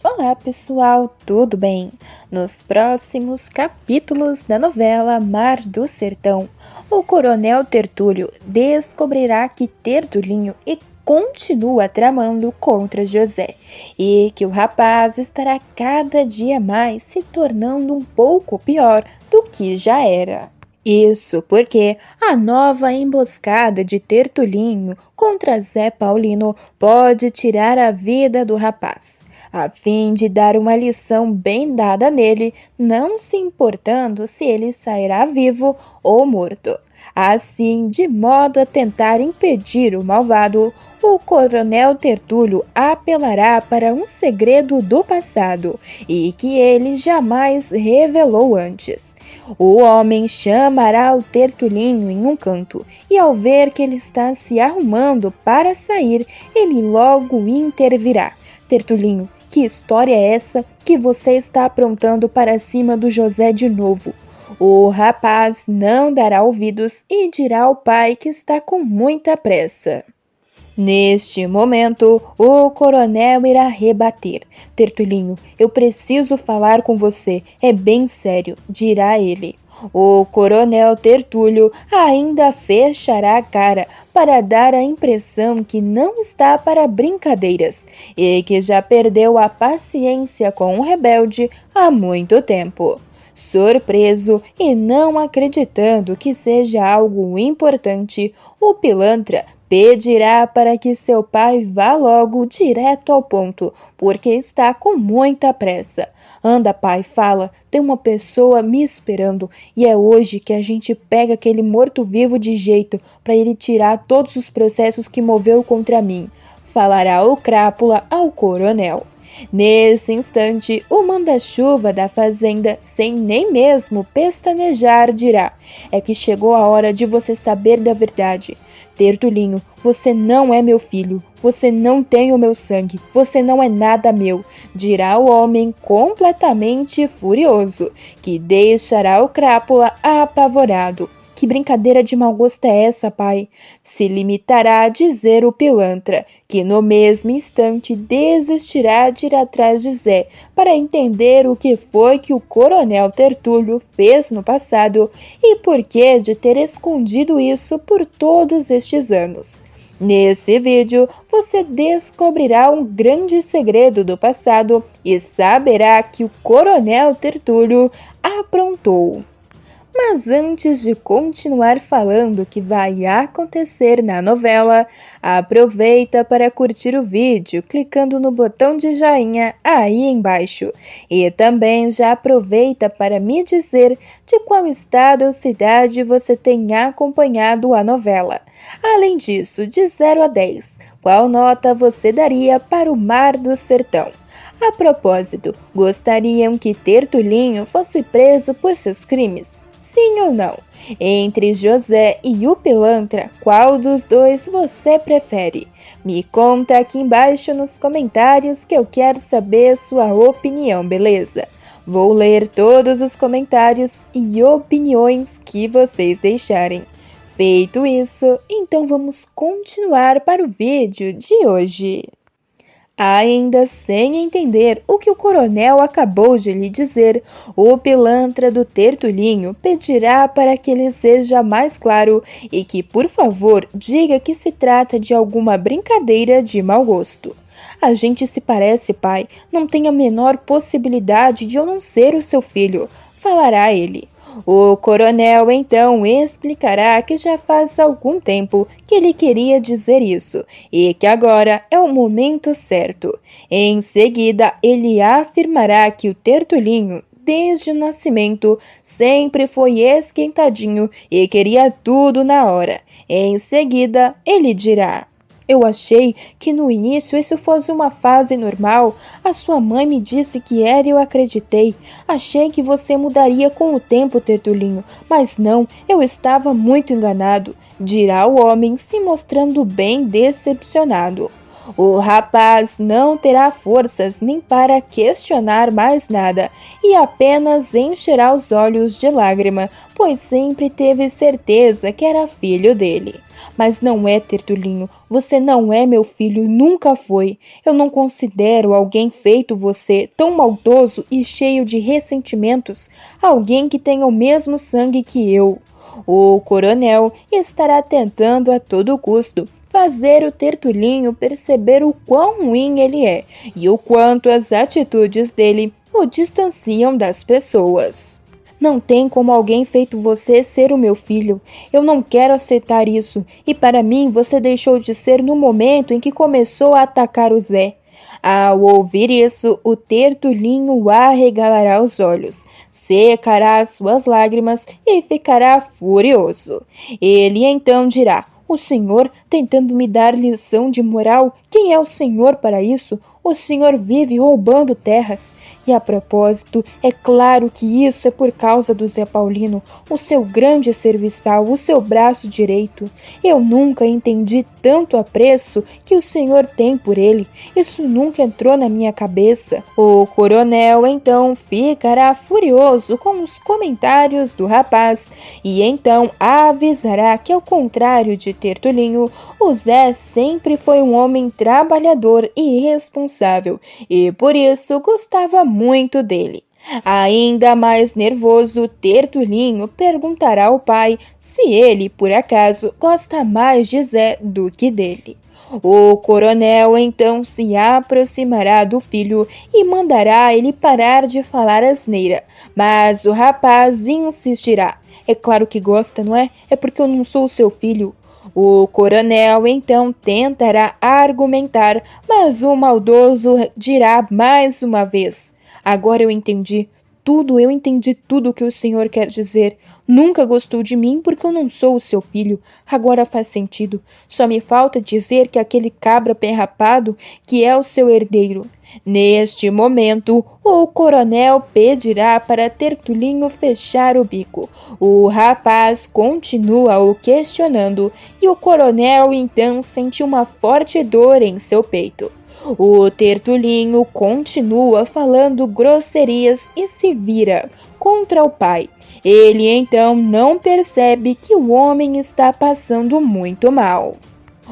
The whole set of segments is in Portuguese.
Olá pessoal, tudo bem? Nos próximos capítulos da novela Mar do Sertão, o Coronel Tertúlio descobrirá que Tertulinho continua tramando contra José e que o rapaz estará cada dia mais se tornando um pouco pior do que já era. Isso porque a nova emboscada de Tertulinho contra Zé Paulino pode tirar a vida do rapaz, a fim de dar uma lição bem dada nele, não se importando se ele sairá vivo ou morto. Assim, de modo a tentar impedir o malvado, o Coronel Tertúlio apelará para um segredo do passado e que ele jamais revelou antes. O homem chamará o Tertulinho em um canto e, ao ver que ele está se arrumando para sair, ele logo intervirá. Tertulinho, que história é essa que você está aprontando para cima do José de novo? O rapaz não dará ouvidos e dirá ao pai que está com muita pressa. Neste momento, o coronel irá rebater. Tertulinho, eu preciso falar com você, é bem sério, dirá ele. O coronel Tertúlio ainda fechará a cara para dar a impressão que não está para brincadeiras e que já perdeu a paciência com o rebelde há muito tempo. Surpreso e não acreditando que seja algo importante, o pilantra pedirá para que seu pai vá logo direto ao ponto, porque está com muita pressa. Anda, pai, fala, tem uma pessoa me esperando e é hoje que a gente pega aquele morto-vivo de jeito para ele tirar todos os processos que moveu contra mim. Falará o crápula ao coronel. Nesse instante, o manda-chuva da fazenda, sem nem mesmo pestanejar, dirá: é que chegou a hora de você saber da verdade. Tertulinho, você não é meu filho, você não tem o meu sangue, você não é nada meu, dirá o homem completamente furioso, que deixará o crápula apavorado. Que brincadeira de mau gosto é essa, pai? Se limitará a dizer o pilantra, que no mesmo instante desistirá de ir atrás de Zé para entender o que foi que o coronel Tertúlio fez no passado e por que de ter escondido isso por todos estes anos. Nesse vídeo, você descobrirá um grande segredo do passado e saberá que o coronel Tertúlio aprontou. Mas antes de continuar falando o que vai acontecer na novela, aproveita para curtir o vídeo clicando no botão de joinha aí embaixo. E também já aproveita para me dizer de qual estado ou cidade você tem acompanhado a novela. Além disso, de 0 a 10, qual nota você daria para o Mar do Sertão? A propósito, gostariam que Tertulinho fosse preso por seus crimes? Sim ou não? Entre José e o pilantra, qual dos dois você prefere? Me conta aqui embaixo nos comentários que eu quero saber sua opinião, beleza? Vou ler todos os comentários e opiniões que vocês deixarem. Feito isso, então vamos continuar para o vídeo de hoje. Ainda sem entender o que o coronel acabou de lhe dizer, o pilantra do Tertulinho pedirá para que ele seja mais claro e que, por favor, diga que se trata de alguma brincadeira de mau gosto. A gente se parece, pai, não tem a menor possibilidade de eu não ser o seu filho, falará ele. O coronel então explicará que já faz algum tempo que ele queria dizer isso e que agora é o momento certo. Em seguida, ele afirmará que o Tertulinho, desde o nascimento, sempre foi esquentadinho e queria tudo na hora. Em seguida, ele dirá: eu achei que no início isso fosse uma fase normal. A sua mãe me disse que era e eu acreditei. Achei que você mudaria com o tempo, Tertulinho, mas não, eu estava muito enganado, dirá o homem se mostrando bem decepcionado. O rapaz não terá forças nem para questionar mais nada e apenas encherá os olhos de lágrima, pois sempre teve certeza que era filho dele. Mas não é, Tertulinho, você não é meu filho, nunca foi. Eu não considero alguém feito você, tão maldoso e cheio de ressentimentos, alguém que tenha o mesmo sangue que eu. O coronel estará tentando a todo custo fazer o Tertulinho perceber o quão ruim ele é e o quanto as atitudes dele o distanciam das pessoas. Não tem como alguém feito você ser o meu filho. Eu não quero aceitar isso. E para mim você deixou de ser no momento em que começou a atacar o Zé. Ao ouvir isso, o Tertulinho arregalará os olhos, secará suas lágrimas e ficará furioso. Ele então dirá: o senhor tentando me dar lição de moral? Quem é o senhor para isso? O senhor vive roubando terras. E a propósito, é claro que isso é por causa do Zé Paulino, o seu grande serviçal, o seu braço direito. Eu nunca entendi tanto apreço que o senhor tem por ele. Isso nunca entrou na minha cabeça. O coronel então ficará furioso com os comentários do rapaz e então avisará que, ao contrário de Tertulinho, o Zé sempre foi um homem trabalhador e responsável e por isso gostava muito dele. Ainda mais nervoso, Tertulinho perguntará ao pai se ele, por acaso, gosta mais de Zé do que dele. O coronel então se aproximará do filho e mandará ele parar de falar asneira, mas o rapaz insistirá. É claro que gosta, não é? É porque eu não sou seu filho. O coronel então tentará argumentar, mas o maldoso dirá mais uma vez: agora eu entendi tudo o que o senhor quer dizer. Nunca gostou de mim porque eu não sou o seu filho. Agora faz sentido. Só me falta dizer que aquele cabra pé rapado que é o seu herdeiro. Neste momento, o coronel pedirá para Tertulinho fechar o bico. O rapaz continua o questionando e o coronel então sente uma forte dor em seu peito. O Tertulinho continua falando grosserias e se vira contra o pai. Ele então não percebe que o homem está passando muito mal.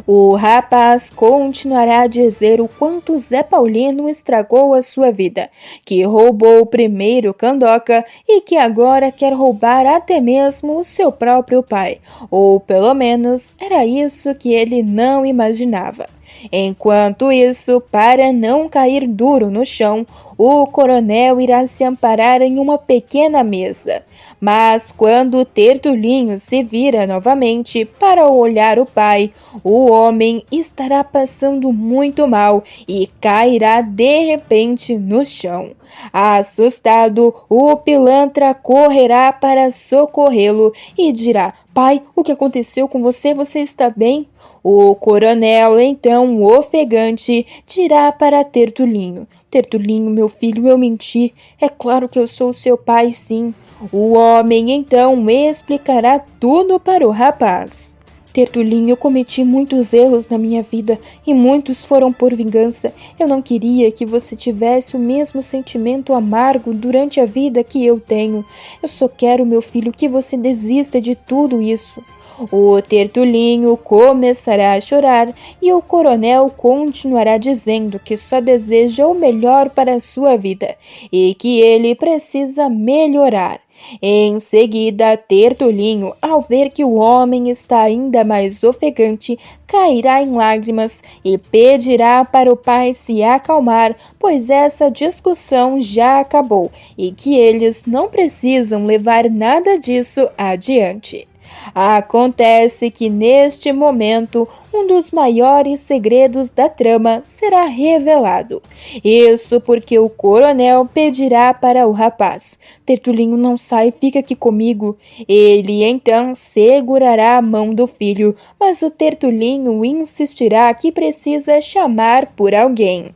O rapaz continuará a dizer o quanto Zé Paulino estragou a sua vida, que roubou primeiro Candoca e que agora quer roubar até mesmo o seu próprio pai, ou pelo menos era isso que ele não imaginava. Enquanto isso, para não cair duro no chão, o coronel irá se amparar em uma pequena mesa. Mas quando Tertulinho se vira novamente para olhar o pai, o homem estará passando muito mal e cairá de repente no chão. Assustado, o pilantra correrá para socorrê-lo e dirá: pai, o que aconteceu com você? Você está bem? O coronel, então ofegante, dirá para Tertulinho: Tertulinho, meu filho, eu menti. É claro que eu sou seu pai, sim. O homem, então, explicará tudo para o rapaz. Tertulinho, eu cometi muitos erros na minha vida e muitos foram por vingança. Eu não queria que você tivesse o mesmo sentimento amargo durante a vida que eu tenho. Eu só quero, meu filho, que você desista de tudo isso. O Tertulinho começará a chorar e o coronel continuará dizendo que só deseja o melhor para a sua vida e que ele precisa melhorar. Em seguida, Tertulinho, ao ver que o homem está ainda mais ofegante, cairá em lágrimas e pedirá para o pai se acalmar, pois essa discussão já acabou e que eles não precisam levar nada disso adiante. Acontece que neste momento um dos maiores segredos da trama será revelado. Isso porque o coronel pedirá para o rapaz: Tertulinho, não sai, fica aqui comigo. Ele então segurará a mão do filho, mas o Tertulinho insistirá que precisa chamar por alguém.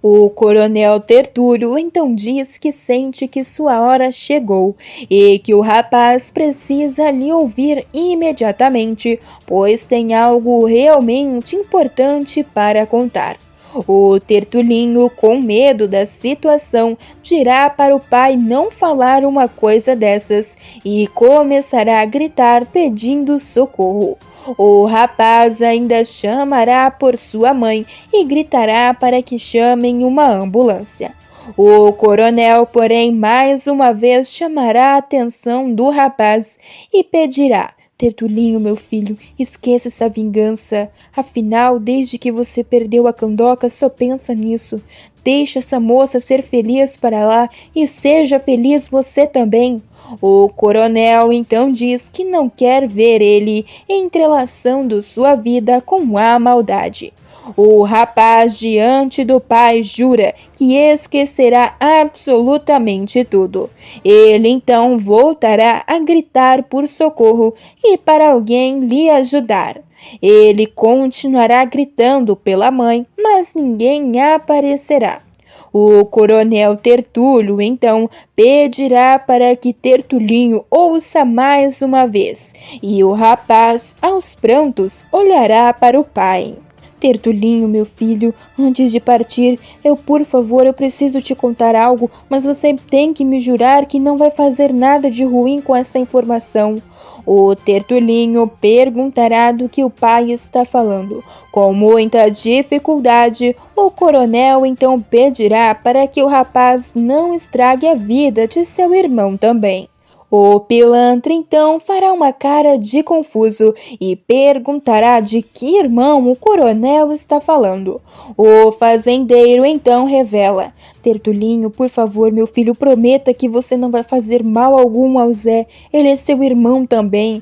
O coronel Tertúlio então diz que sente que sua hora chegou e que o rapaz precisa lhe ouvir imediatamente, pois tem algo realmente importante para contar. O Tertulinho, com medo da situação, dirá para o pai não falar uma coisa dessas e começará a gritar pedindo socorro. O rapaz ainda chamará por sua mãe e gritará para que chamem uma ambulância. O coronel, porém, mais uma vez chamará a atenção do rapaz e pedirá: Tertulinho, meu filho, esqueça essa vingança. Afinal, desde que você perdeu a Candoca, só pensa nisso. Deixe essa moça ser feliz para lá e seja feliz você também. O coronel então diz que não quer ver ele entrelaçando sua vida com a maldade. O rapaz diante do pai jura que esquecerá absolutamente tudo. Ele então voltará a gritar por socorro e para alguém lhe ajudar. Ele continuará gritando pela mãe, mas ninguém aparecerá. O coronel Tertúlio então pedirá para que Tertulinho ouça mais uma vez, e o rapaz, aos prantos, olhará para o pai. Tertulinho, meu filho, antes de partir, por favor, eu preciso te contar algo, mas você tem que me jurar que não vai fazer nada de ruim com essa informação. O Tertulinho perguntará do que o pai está falando. Com muita dificuldade, o coronel então pedirá para que o rapaz não estrague a vida de seu irmão também. O pilantra então fará uma cara de confuso e perguntará de que irmão o coronel está falando. O fazendeiro então revela: Tertulinho, por favor, meu filho, prometa que você não vai fazer mal algum ao Zé. Ele é seu irmão também.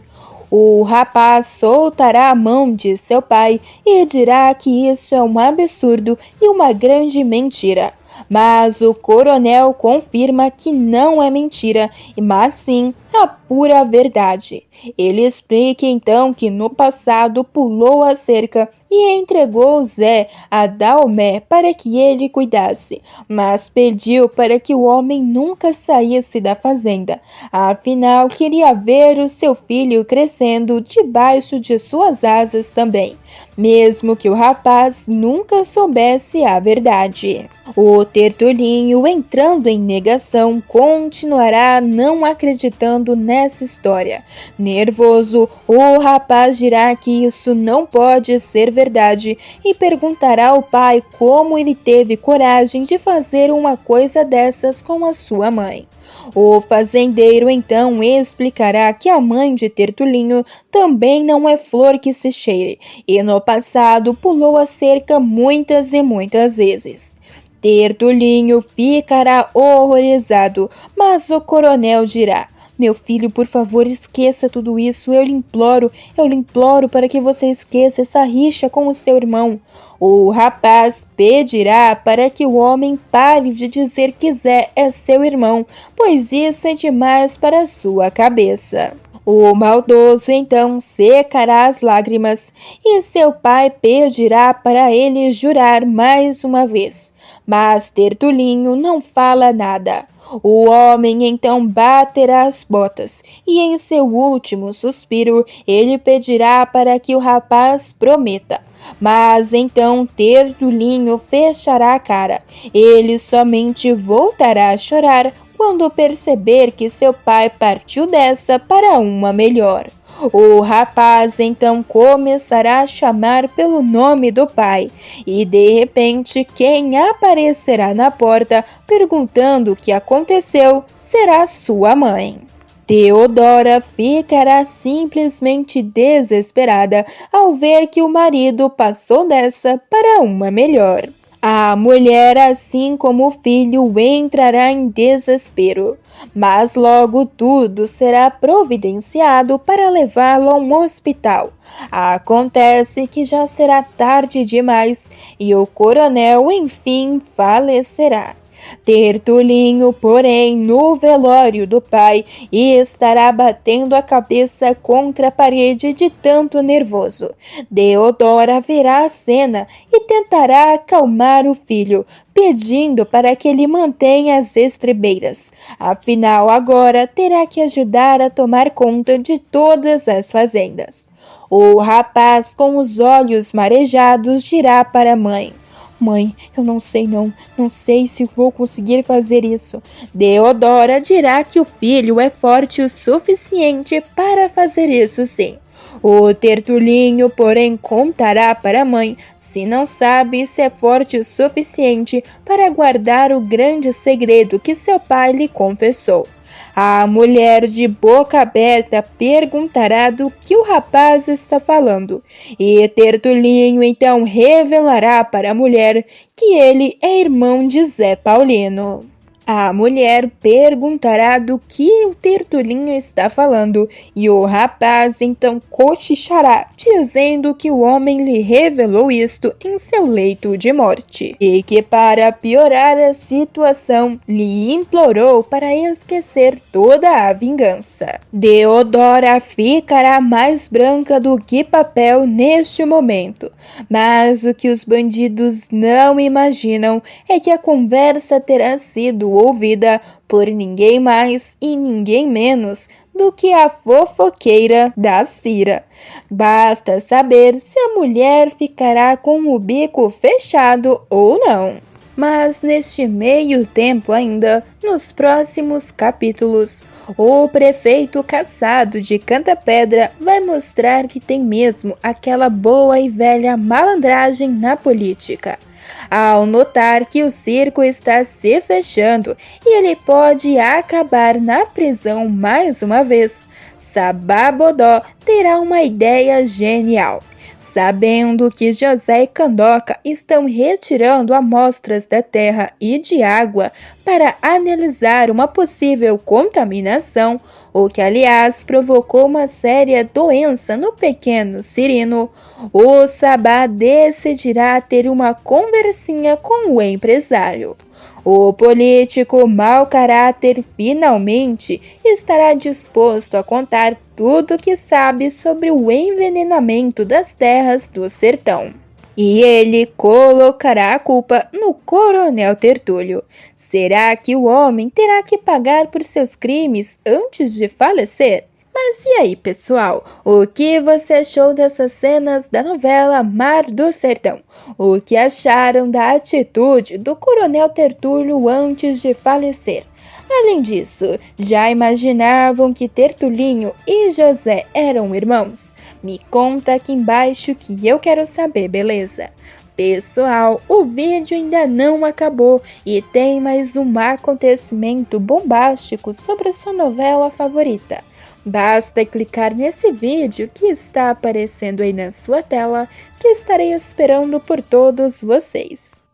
O rapaz soltará a mão de seu pai e dirá que isso é um absurdo e uma grande mentira. Mas o coronel confirma que não é mentira, mas sim a pura verdade. Ele explica então que no passado pulou a cerca e entregou Zé a Daomé para que ele cuidasse, mas pediu para que o homem nunca saísse da fazenda. Afinal, queria ver o seu filho crescendo debaixo de suas asas também, mesmo que o rapaz nunca soubesse a verdade. O Tertulinho, entrando em negação, continuará não acreditando nessa história. Nervoso, o rapaz dirá que isso não pode ser verdade e perguntará ao pai como ele teve coragem de fazer uma coisa dessas com a sua mãe. O fazendeiro então explicará que a mãe de Tertulinho também não é flor que se cheire e no passado pulou a cerca muitas e muitas vezes. Tertulinho ficará horrorizado, mas o coronel dirá: meu filho, por favor, esqueça tudo isso. Eu lhe imploro para que você esqueça essa rixa com o seu irmão. O rapaz pedirá para que o homem pare de dizer que Zé é seu irmão, pois isso é demais para sua cabeça. O maldoso então secará as lágrimas e seu pai pedirá para ele jurar mais uma vez. Mas Tertulinho não fala nada. O homem então baterá as botas e em seu último suspiro ele pedirá para que o rapaz prometa. Mas então Tertulinho fechará a cara. Ele somente voltará a chorar quando perceber que seu pai partiu dessa para uma melhor. O rapaz então começará a chamar pelo nome do pai e de repente quem aparecerá na porta perguntando o que aconteceu será sua mãe. Teodora ficará simplesmente desesperada ao ver que o marido passou dessa para uma melhor. A mulher, assim como o filho, entrará em desespero, mas logo tudo será providenciado para levá-lo a um hospital. Acontece que já será tarde demais e o coronel, enfim, falecerá. Tertulinho, porém, no velório do pai, estará batendo a cabeça contra a parede de tanto nervoso. Deodora verá a cena e tentará acalmar o filho, pedindo para que ele mantenha as estribeiras. Afinal, agora terá que ajudar a tomar conta de todas as fazendas. O rapaz, com os olhos marejados, dirá para a mãe: Mãe, eu não sei se vou conseguir fazer isso. Deodora dirá que o filho é forte o suficiente para fazer isso sim. O Tertulinho, porém, contará para a mãe se não sabe se é forte o suficiente para guardar o grande segredo que seu pai lhe confessou. A mulher de boca aberta perguntará do que o rapaz está falando, e Tertulinho então revelará para a mulher que ele é irmão de Zé Paulino. A mulher perguntará do que o Tertulinho está falando, e o rapaz então cochichará, dizendo que o homem lhe revelou isto em seu leito de morte, e que para piorar a situação, lhe implorou para esquecer toda a vingança. Deodora ficará mais branca do que papel neste momento, mas o que os bandidos não imaginam é que a conversa terá sido ouvida por ninguém mais e ninguém menos do que a fofoqueira da Cira. Basta saber se a mulher ficará com o bico fechado ou não. Mas neste meio tempo ainda, nos próximos capítulos, o prefeito caçado de Canta-Pedra vai mostrar que tem mesmo aquela boa e velha malandragem na política. Ao notar que o circo está se fechando e ele pode acabar na prisão mais uma vez, Sababodó terá uma ideia genial. Sabendo que José e Candoca estão retirando amostras da terra e de água para analisar uma possível contaminação, o que aliás provocou uma séria doença no pequeno Cirino, o Sabá decidirá ter uma conversinha com o empresário. O político mau caráter finalmente estará disposto a contar tudo o que sabe sobre o envenenamento das terras do sertão. E ele colocará a culpa no Coronel Tertúlio. Será que o homem terá que pagar por seus crimes antes de falecer? Mas e aí, pessoal? O que você achou dessas cenas da novela Mar do Sertão? O que acharam da atitude do Coronel Tertúlio antes de falecer? Além disso, já imaginavam que Tertulinho e José eram irmãos? Me conta aqui embaixo que eu quero saber, beleza? Pessoal, o vídeo ainda não acabou e tem mais um acontecimento bombástico sobre a sua novela favorita. Basta clicar nesse vídeo que está aparecendo aí na sua tela, que estarei esperando por todos vocês.